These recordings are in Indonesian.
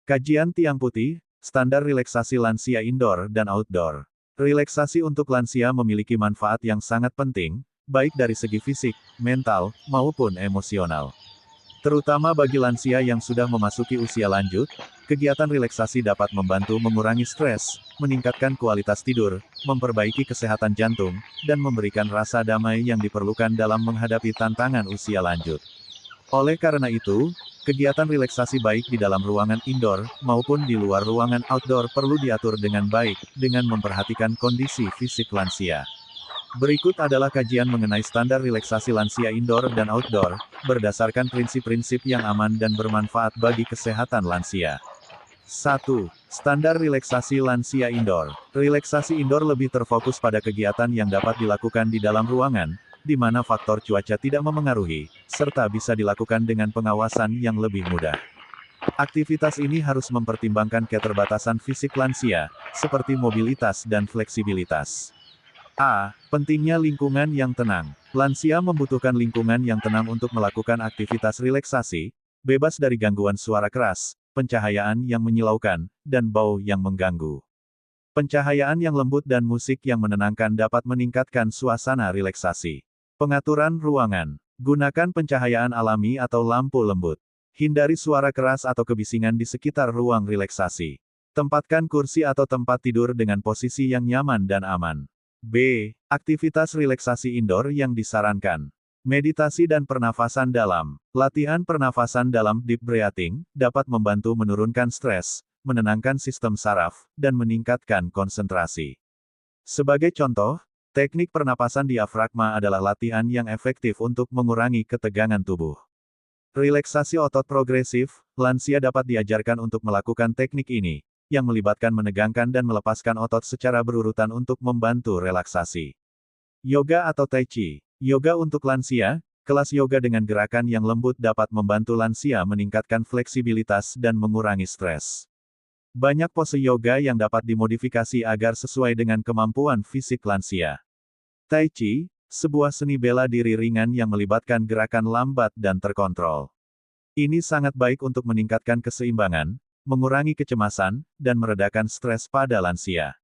Kajian Tiang Putih, Standar Relaksasi Lansia Indoor dan Outdoor. Relaksasi untuk lansia memiliki manfaat yang sangat penting, baik dari segi fisik, mental, maupun emosional. Terutama bagi lansia yang sudah memasuki usia lanjut, kegiatan relaksasi dapat membantu mengurangi stres, meningkatkan kualitas tidur, memperbaiki kesehatan jantung, dan memberikan rasa damai yang diperlukan dalam menghadapi tantangan usia lanjut. Oleh karena itu, kegiatan relaksasi baik di dalam ruangan indoor, maupun di luar ruangan outdoor perlu diatur dengan baik, dengan memperhatikan kondisi fisik lansia. Berikut adalah kajian mengenai standar relaksasi lansia indoor dan outdoor, berdasarkan prinsip-prinsip yang aman dan bermanfaat bagi kesehatan lansia. 1. Standar relaksasi lansia indoor. Relaksasi indoor lebih terfokus pada kegiatan yang dapat dilakukan di dalam ruangan, di mana faktor cuaca tidak memengaruhi, serta bisa dilakukan dengan pengawasan yang lebih mudah. Aktivitas ini harus mempertimbangkan keterbatasan fisik lansia, seperti mobilitas dan fleksibilitas. A. Pentingnya lingkungan yang tenang. Lansia membutuhkan lingkungan yang tenang untuk melakukan aktivitas relaksasi, bebas dari gangguan suara keras, pencahayaan yang menyilaukan, dan bau yang mengganggu. Pencahayaan yang lembut dan musik yang menenangkan dapat meningkatkan suasana relaksasi. Pengaturan ruangan. Gunakan pencahayaan alami atau lampu lembut. Hindari suara keras atau kebisingan di sekitar ruang relaksasi. Tempatkan kursi atau tempat tidur dengan posisi yang nyaman dan aman. B. Aktivitas relaksasi indoor yang disarankan. Meditasi dan pernafasan dalam. Latihan pernafasan dalam deep breathing dapat membantu menurunkan stres, menenangkan sistem saraf, dan meningkatkan konsentrasi. Sebagai contoh, teknik pernapasan diafragma adalah latihan yang efektif untuk mengurangi ketegangan tubuh. Relaksasi otot progresif, lansia dapat diajarkan untuk melakukan teknik ini, yang melibatkan menegangkan dan melepaskan otot secara berurutan untuk membantu relaksasi. Yoga atau Tai Chi. Yoga untuk lansia, kelas yoga dengan gerakan yang lembut dapat membantu lansia meningkatkan fleksibilitas dan mengurangi stres. Banyak pose yoga yang dapat dimodifikasi agar sesuai dengan kemampuan fisik lansia. Tai Chi, sebuah seni bela diri ringan yang melibatkan gerakan lambat dan terkontrol. Ini sangat baik untuk meningkatkan keseimbangan, mengurangi kecemasan, dan meredakan stres pada lansia.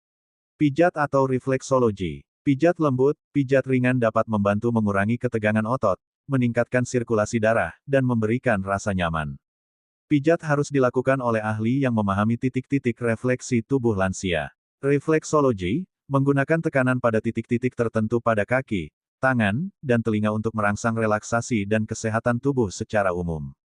Pijat atau refleksologi. Pijat lembut, pijat ringan dapat membantu mengurangi ketegangan otot, meningkatkan sirkulasi darah, dan memberikan rasa nyaman. Pijat harus dilakukan oleh ahli yang memahami titik-titik refleksi tubuh lansia. Refleksologi menggunakan tekanan pada titik-titik tertentu pada kaki, tangan, dan telinga untuk merangsang relaksasi dan kesehatan tubuh secara umum.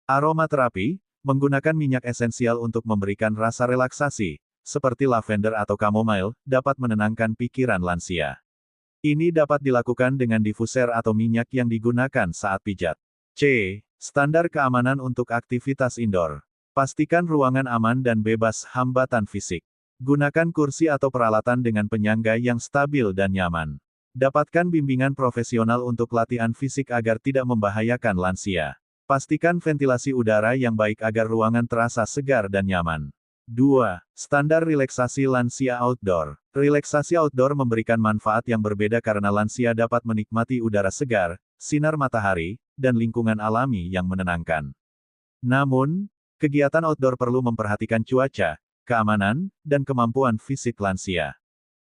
Aromaterapi menggunakan minyak esensial untuk memberikan rasa relaksasi, seperti lavender atau chamomile, dapat menenangkan pikiran lansia. Ini dapat dilakukan dengan diffuser atau minyak yang digunakan saat pijat. C. Standar keamanan untuk aktivitas indoor. Pastikan ruangan aman dan bebas hambatan fisik. Gunakan kursi atau peralatan dengan penyangga yang stabil dan nyaman. Dapatkan bimbingan profesional untuk latihan fisik agar tidak membahayakan lansia. Pastikan ventilasi udara yang baik agar ruangan terasa segar dan nyaman. 2. Standar relaksasi lansia outdoor. Relaksasi outdoor memberikan manfaat yang berbeda karena lansia dapat menikmati udara segar, sinar matahari, dan lingkungan alami yang menenangkan. Namun, kegiatan outdoor perlu memperhatikan cuaca, keamanan, dan kemampuan fisik lansia.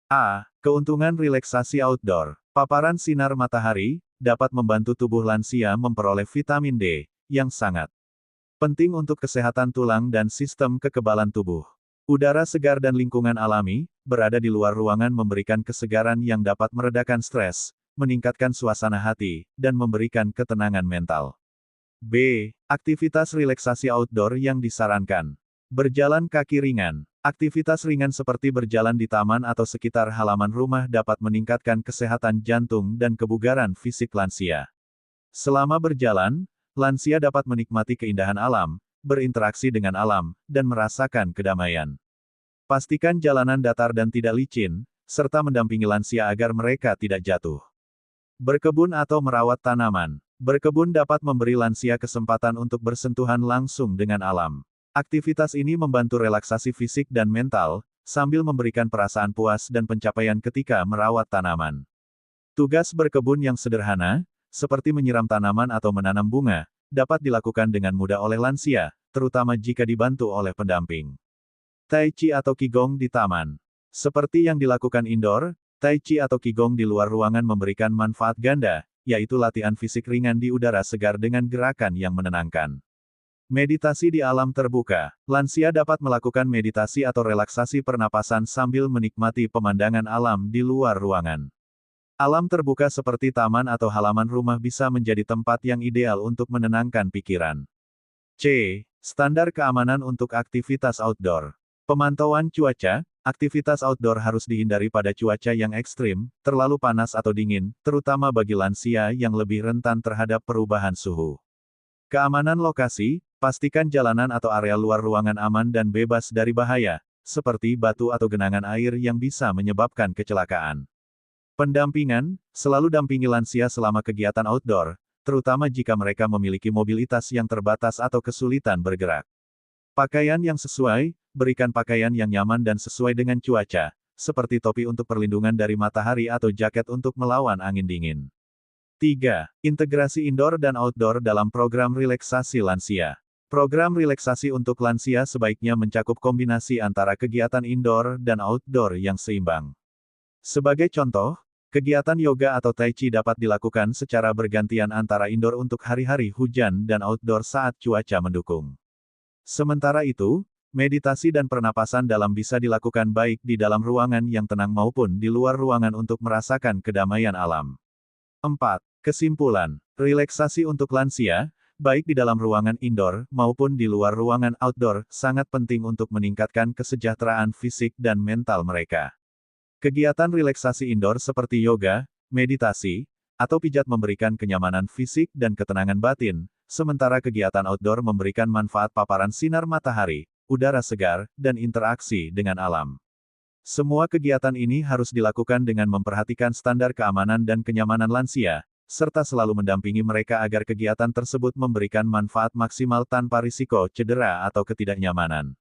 A. Keuntungan relaksasi outdoor. Paparan sinar matahari dapat membantu tubuh lansia memperoleh vitamin D, yang sangat penting untuk kesehatan tulang dan sistem kekebalan tubuh. Udara segar dan lingkungan alami, berada di luar ruangan memberikan kesegaran yang dapat meredakan stres, meningkatkan suasana hati, dan memberikan ketenangan mental. B. Aktivitas relaksasi outdoor yang disarankan. Berjalan kaki ringan. Aktivitas ringan seperti berjalan di taman atau sekitar halaman rumah dapat meningkatkan kesehatan jantung dan kebugaran fisik lansia. Selama berjalan, lansia dapat menikmati keindahan alam, berinteraksi dengan alam, dan merasakan kedamaian. Pastikan jalanan datar dan tidak licin, serta mendampingi lansia agar mereka tidak jatuh. Berkebun atau merawat tanaman. Berkebun dapat memberi lansia kesempatan untuk bersentuhan langsung dengan alam. Aktivitas ini membantu relaksasi fisik dan mental, sambil memberikan perasaan puas dan pencapaian ketika merawat tanaman. Tugas berkebun yang sederhana, seperti menyiram tanaman atau menanam bunga, dapat dilakukan dengan mudah oleh lansia, terutama jika dibantu oleh pendamping. Tai Chi atau Qigong di taman. Seperti yang dilakukan indoor, Tai Chi atau Qigong di luar ruangan memberikan manfaat ganda, yaitu latihan fisik ringan di udara segar dengan gerakan yang menenangkan. Meditasi di alam terbuka. Lansia dapat melakukan meditasi atau relaksasi pernapasan sambil menikmati pemandangan alam di luar ruangan. Alam terbuka seperti taman atau halaman rumah bisa menjadi tempat yang ideal untuk menenangkan pikiran. C. Standar keamanan untuk aktivitas outdoor. Pemantauan cuaca. Aktivitas outdoor harus dihindari pada cuaca yang ekstrim, terlalu panas atau dingin, terutama bagi lansia yang lebih rentan terhadap perubahan suhu. Keamanan lokasi, pastikan jalanan atau area luar ruangan aman dan bebas dari bahaya, seperti batu atau genangan air yang bisa menyebabkan kecelakaan. Pendampingan, selalu dampingi lansia selama kegiatan outdoor, terutama jika mereka memiliki mobilitas yang terbatas atau kesulitan bergerak. Pakaian yang sesuai, berikan pakaian yang nyaman dan sesuai dengan cuaca, seperti topi untuk perlindungan dari matahari atau jaket untuk melawan angin dingin. 3. Integrasi indoor dan outdoor dalam program relaksasi lansia. Program relaksasi untuk lansia sebaiknya mencakup kombinasi antara kegiatan indoor dan outdoor yang seimbang. Sebagai contoh, kegiatan yoga atau tai chi dapat dilakukan secara bergantian antara indoor untuk hari-hari hujan dan outdoor saat cuaca mendukung. Sementara itu, meditasi dan pernapasan dalam bisa dilakukan baik di dalam ruangan yang tenang maupun di luar ruangan untuk merasakan kedamaian alam. 4. Kesimpulan, relaksasi untuk lansia, baik di dalam ruangan indoor maupun di luar ruangan outdoor, sangat penting untuk meningkatkan kesejahteraan fisik dan mental mereka. Kegiatan relaksasi indoor seperti yoga, meditasi, atau pijat memberikan kenyamanan fisik dan ketenangan batin, sementara kegiatan outdoor memberikan manfaat paparan sinar matahari, udara segar, dan interaksi dengan alam. Semua kegiatan ini harus dilakukan dengan memperhatikan standar keamanan dan kenyamanan lansia, serta selalu mendampingi mereka agar kegiatan tersebut memberikan manfaat maksimal tanpa risiko cedera atau ketidaknyamanan.